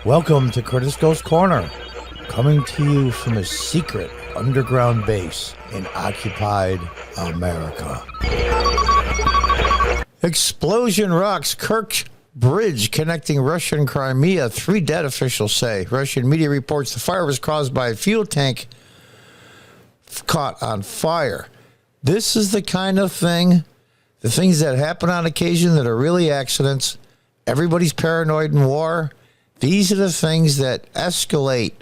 Welcome to Curtis Goes Corner, coming to you from a secret underground base in occupied America. Explosion rocks Kerch Bridge connecting Russia and Crimea. 3 dead, officials say. Russian media reports the fire was caused by a fuel tank caught on fire. This is the kind of thing, the things that happen on occasion that are really accidents. Everybody's paranoid in war. These are the things that escalate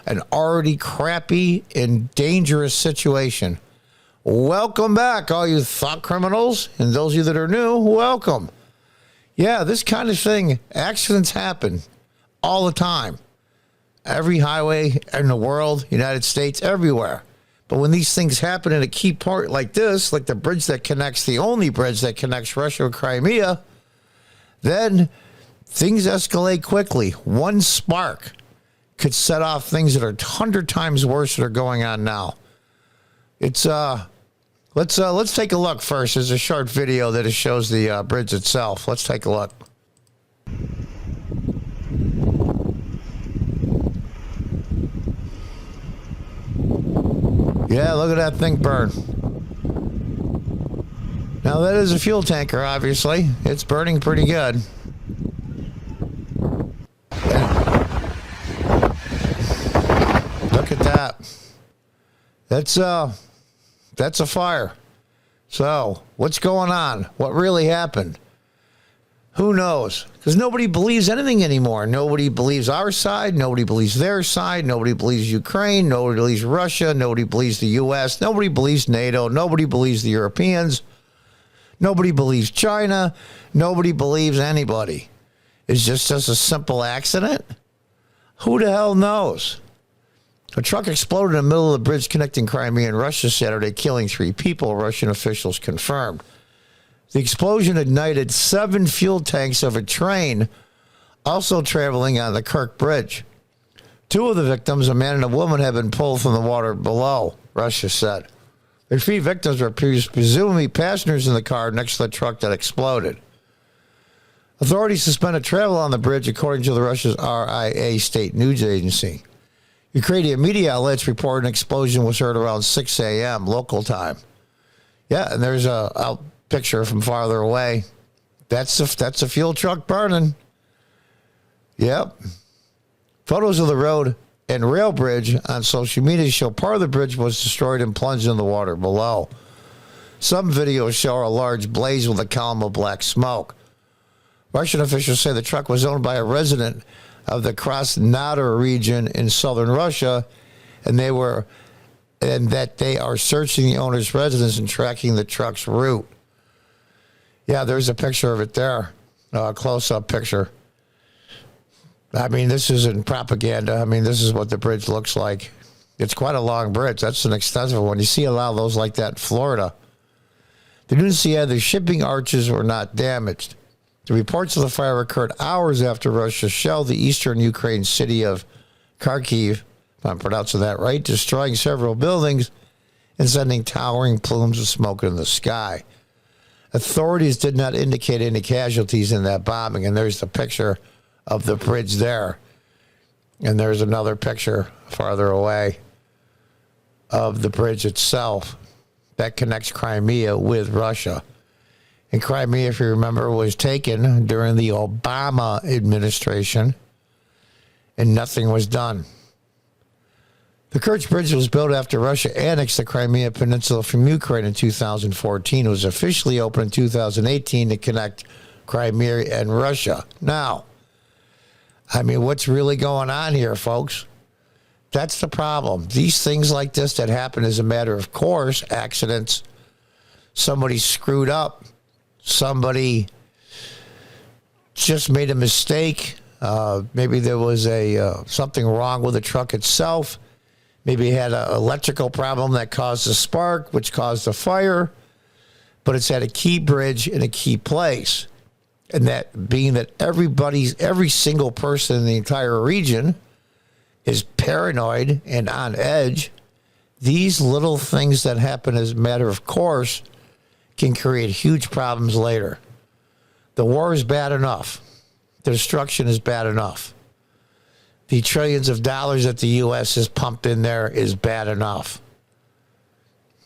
an already crappy and dangerous situation. Welcome back, all you thought criminals, and those of you that are new, welcome. Yeah, this kind of thing, accidents happen all the time. Every highway in the world, United States, everywhere. But when these things happen in a key part like this, like the bridge that connects, the only bridge that connects Russia and Crimea, then things escalate quickly. One spark could set off things that are 100 times worse that are going on now. It's let's take a look first. There's a short video that shows the bridge itself. Let's take a look. Yeah, look at that thing burn. Now that is a fuel tanker, obviously. It's burning pretty good. Look at that. That's a fire. So, what's going on? What really happened? Who knows? Because nobody believes anything anymore. Nobody believes our side. Nobody believes their side. Nobody believes Ukraine. Nobody believes Russia. Nobody believes the U.S. Nobody believes NATO. Nobody believes the Europeans. Nobody believes China. Nobody believes anybody. It's just a simple accident? Who the hell knows? A truck exploded in the middle of the bridge connecting Crimea and Russia Saturday, killing 3 people, Russian officials confirmed. The explosion ignited 7 fuel tanks of a train also traveling on the Kerch Bridge. 2 of the victims, a man and a woman, have been pulled from the water below, Russia said. The 3 victims were presumably passengers in the car next to the truck that exploded. Authorities suspended travel on the bridge, according to the Russia's RIA state news agency. Ukrainian media outlets report an explosion was heard around 6 a.m. local time. Yeah, and there's a picture from farther away. That's a fuel truck burning. Yep. Photos of the road and rail bridge on social media show part of the bridge was destroyed and plunged in the water below. Some videos show a large blaze with a column of black smoke. Russian officials say the truck was owned by a resident of the Krasnodar region in southern Russia, and that they are searching the owner's residence and tracking the truck's route. Yeah, there's a picture of it there, a close-up picture. I mean, this isn't propaganda. I mean, this is what the bridge looks like. It's quite a long bridge. That's an extensive one. You see a lot of those like that in Florida. The news said the shipping arches were not damaged. The reports of the fire occurred hours after Russia shelled the eastern Ukraine city of Kharkiv, if I'm pronouncing that right, destroying several buildings and sending towering plumes of smoke in the sky. Authorities did not indicate any casualties in that bombing, and there's the picture of the bridge there. And there's another picture farther away of the bridge itself that connects Crimea with Russia. And Crimea, if you remember, was taken during the Obama administration, and nothing was done. The Kerch Bridge was built after Russia annexed the Crimea Peninsula from Ukraine in 2014. It was officially opened in 2018 to connect Crimea and Russia. Now, I mean, what's really going on here, folks? That's the problem. These things like this that happen as a matter of course, accidents, somebody screwed up, somebody just made a mistake. Maybe there was something wrong with the truck itself. Maybe it had an electrical problem that caused a spark, which caused a fire. But it's at a key bridge in a key place. And that being that every single person in the entire region is paranoid and on edge, these little things that happen as a matter of course can create huge problems later. The war is bad enough. The destruction is bad enough. the trillions of dollars that the U.S. has pumped in there is bad enough.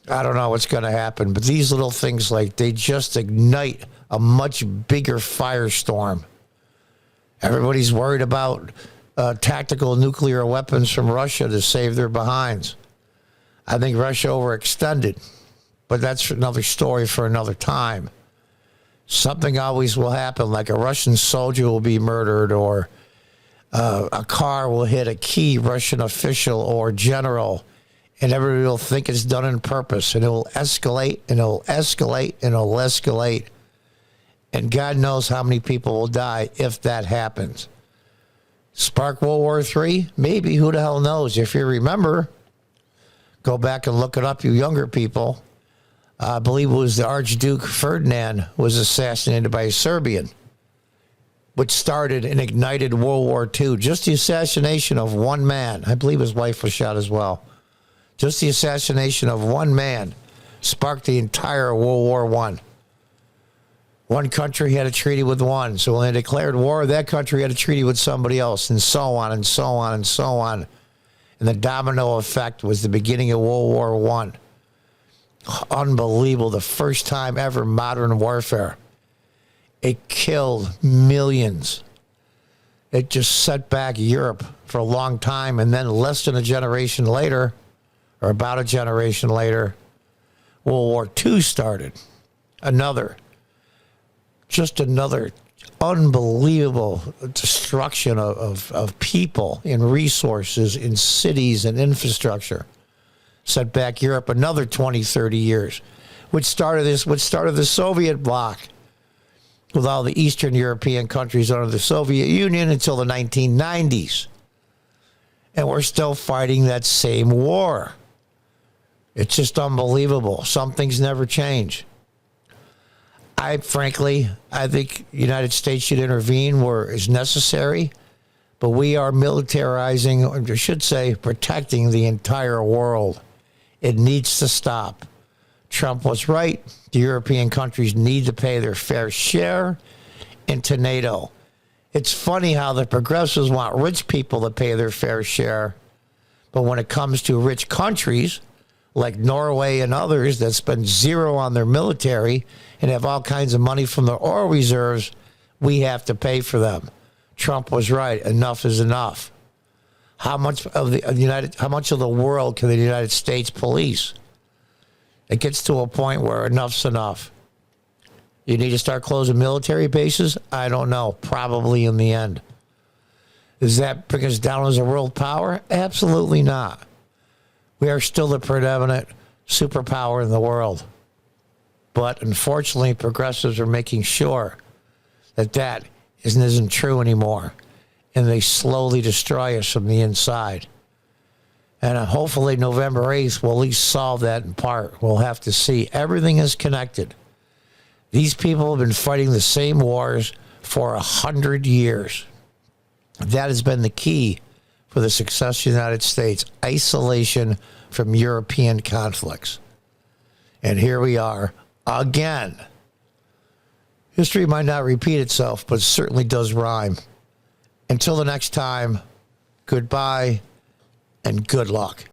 I don't know what's going to happen, but these little things, like, they just ignite a much bigger firestorm. Everybody's worried about tactical nuclear weapons from Russia to save their behinds. I think Russia overextended, but that's another story for another time. Something always will happen, like a Russian soldier will be murdered, or a car will hit a key Russian official or general, and everybody will think it's done on purpose, and it will escalate, and it'll escalate, and it'll escalate. And God knows how many people will die if that happens. Spark World War III? Maybe. Who the hell knows? If you remember, go back and look it up, you younger people. I believe it was the Archduke Ferdinand was assassinated by a Serbian, which started and ignited World War II. Just the assassination of one man. I believe his wife was shot as well. Just the assassination of one man sparked the entire World War I. One country had a treaty with one. So when they declared war, that country had a treaty with somebody else, and so on and so on and so on. And the domino effect was the beginning of World War I. Unbelievable. The first time ever modern warfare. It killed millions. It just set back Europe for a long time, and then less than a generation later, or about a generation later, World War II started. Just another unbelievable destruction of people and resources in cities and infrastructure. Set back Europe another 20, 30 years, which started the Soviet bloc with all the Eastern European countries under the Soviet Union until the 1990s. And we're still fighting that same war. It's just unbelievable. Some things never change. I think the United States should intervene where it's necessary, but we are militarizing, or I should say, protecting the entire world. It needs to stop. Trump was right. The European countries need to pay their fair share into NATO. It's funny how the progressives want rich people to pay their fair share, but when it comes to rich countries like Norway and others that spend zero on their military and have all kinds of money from their oil reserves, we have to pay for them. Trump was right. Enough is enough. How much of the world can the United States police? It gets to a point where enough's enough. You need to start closing military bases? I don't know. Probably in the end. Does that bring us down as a world power? Absolutely not. We are still the predominant superpower in the world. But unfortunately, progressives are making sure that isn't true anymore. And they slowly destroy us from the inside. And hopefully November 8th will at least solve that in part. We'll have to see. Everything is connected. These people have been fighting the same wars for 100 years. That has been the key for the success of the United States. Isolation from European conflicts. And here we are again. History might not repeat itself, but it certainly does rhyme. Until the next time, goodbye and good luck.